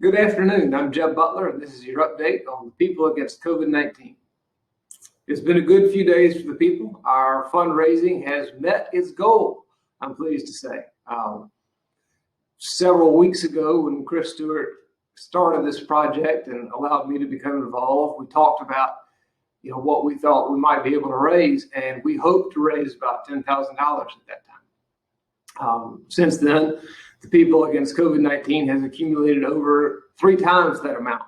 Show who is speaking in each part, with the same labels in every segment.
Speaker 1: Good afternoon. I'm Jeb Butler, and this is your update on the people against COVID-19. It's been a good few days for the people. Our fundraising has met its goal, I'm pleased to say. Several weeks ago, when Chris Stewart started this project and allowed me to become involved, we talked about what we thought we might be able to raise, and we hoped to raise about $10,000 at that time. Since then, the people against COVID-19 has accumulated over 3 times that amount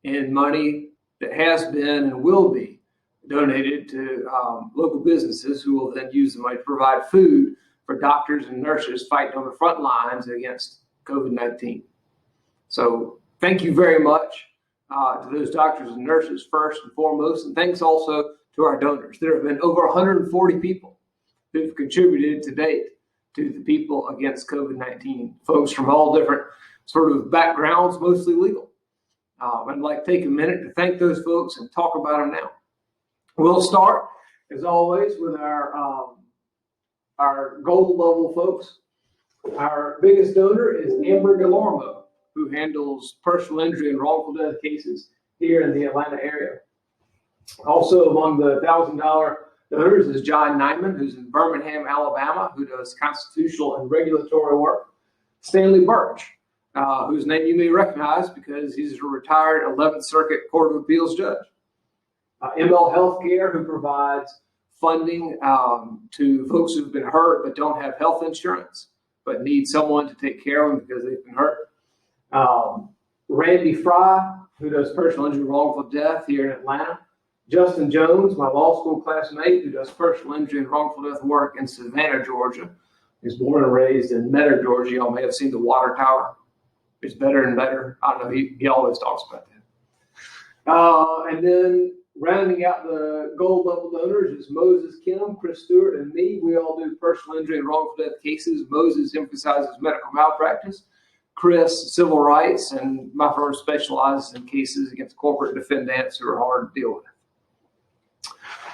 Speaker 1: in money that has been and will be donated to local businesses who will then use the money to provide food for doctors and nurses fighting on the front lines against COVID-19. So thank you very much to those doctors and nurses first and foremost, and thanks also to our donors. There have been over 140 people who've contributed to date to the people against COVID-19, folks from all different sort of backgrounds, mostly legal. I'd like to take a minute to thank those folks and talk about them now. We'll start, as always, with our gold level folks. Our biggest donor is Amber Galormo, who handles personal injury and wrongful death cases here in the Atlanta area. Also among the $1,000 donors is John Nyman, who's in Birmingham, Alabama, who does constitutional and regulatory work. Stanley Birch, whose name you may recognize because he's a retired 11th Circuit Court of Appeals judge. ML Healthcare, who provides funding to folks who've been hurt but don't have health insurance, but need someone to take care of them because they've been hurt. Randy Fry, who does personal injury and wrongful death here in Atlanta. Justin Jones, my law school classmate, who does personal injury and wrongful death work in Savannah, Georgia. He's born and raised in Metter, Georgia. Y'all may have seen the water tower. It's better and better. I don't know, he always talks about that. And then rounding out the gold level donors is Moses Kim, Chris Stewart, and me. We all do personal injury and wrongful death cases. Moses emphasizes medical malpractice. Chris, civil rights, and my firm specializes in cases against corporate defendants who are hard to deal with.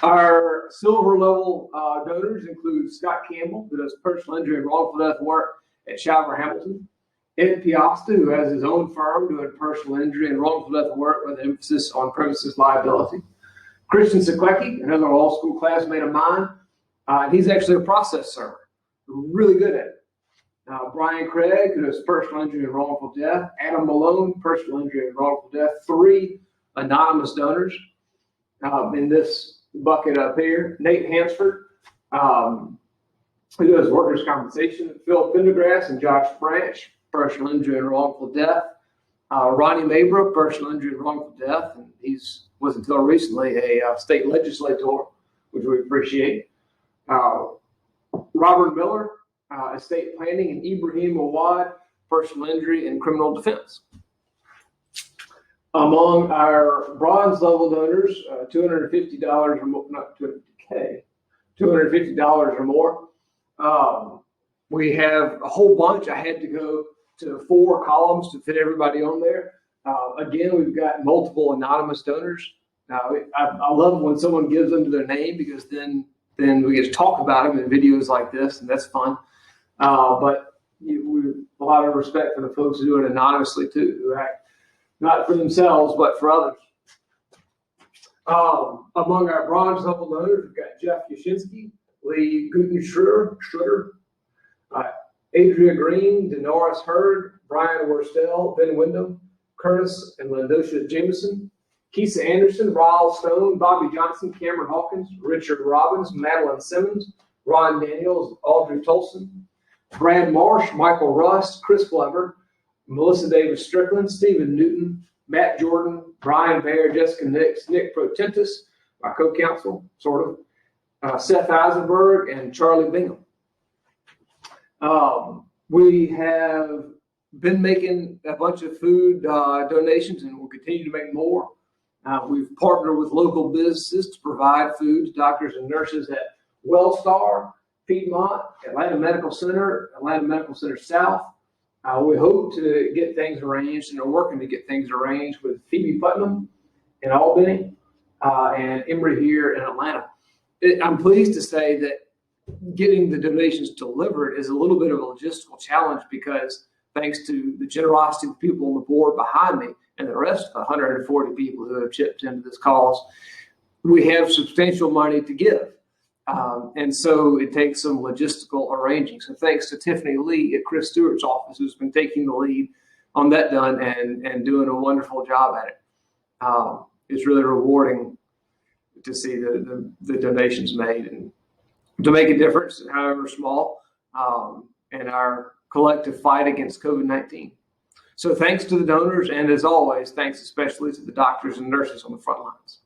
Speaker 1: Our silver level donors include Scott Campbell, who does personal injury and wrongful death work at Shiver Hamilton. Ed Piasta, who has his own firm doing personal injury and wrongful death work with an emphasis on premises liability. Christian Sekwecki, another law school classmate of mine. He's actually a process server, really good at it. Brian Craig, who does personal injury and wrongful death. Adam Malone, personal injury and wrongful death. 3 anonymous donors in this bucket up here. Nate Hansford, who does workers' compensation. Phil Pendergrass and Josh Branch, personal injury and wrongful death. Ronnie Mabra, personal injury and wrongful death, and was until recently a state legislator, which we appreciate. Robert Miller, estate planning, and Ibrahim Awad, personal injury and criminal defense. Among our bronze level donors, $250 or more, not $250K, $250 or more. We have a whole bunch. I had to go to 4 columns to fit everybody on there. Again, we've got multiple anonymous donors. I love when someone gives them their name because then we get to talk about them in videos like this, and that's fun. But we a lot of respect for the folks who do it anonymously too, who act not for themselves but for others. Among our bronze level donors, we've got Jeff Yashinsky, Lee Gutenschroeder, Adria Green, Denoris Hurd, Brian Worstel, Ben Wyndham, Curtis and Landosha Jameson, Keisa Anderson, Raul Stone, Bobby Johnson, Cameron Hawkins, Richard Robbins, Madeline Simmons, Ron Daniels, Audrey Tolson, Brad Marsh, Michael Rust, Chris Glover, Melissa Davis Strickland, Stephen Newton, Matt Jordan, Brian Baer, Jessica Nix, Nick Protentis, my co-counsel, sort of, Seth Eisenberg, and Charlie Bingham. We have been making a bunch of food donations, and we'll continue to make more. We've partnered with local businesses to provide food to doctors and nurses at Wellstar, Piedmont, Atlanta Medical Center, Atlanta Medical Center South. We hope to get things arranged and are working to get things arranged with Phoebe Putnam in Albany and Emory here in Atlanta. I'm pleased to say that getting the donations delivered is a little bit of a logistical challenge because thanks to the generosity of the people on the board behind me and the rest of the 140 people who have chipped into this cause, we have substantial money to give. And so it takes some logistical arranging. So thanks to Tiffany Lee at Chris Stewart's office, who's been taking the lead on that done and doing a wonderful job at it. It's really rewarding to see the donations made and to make a difference, however small, in our collective fight against COVID-19. So thanks to the donors, and as always, thanks especially to the doctors and nurses on the front lines.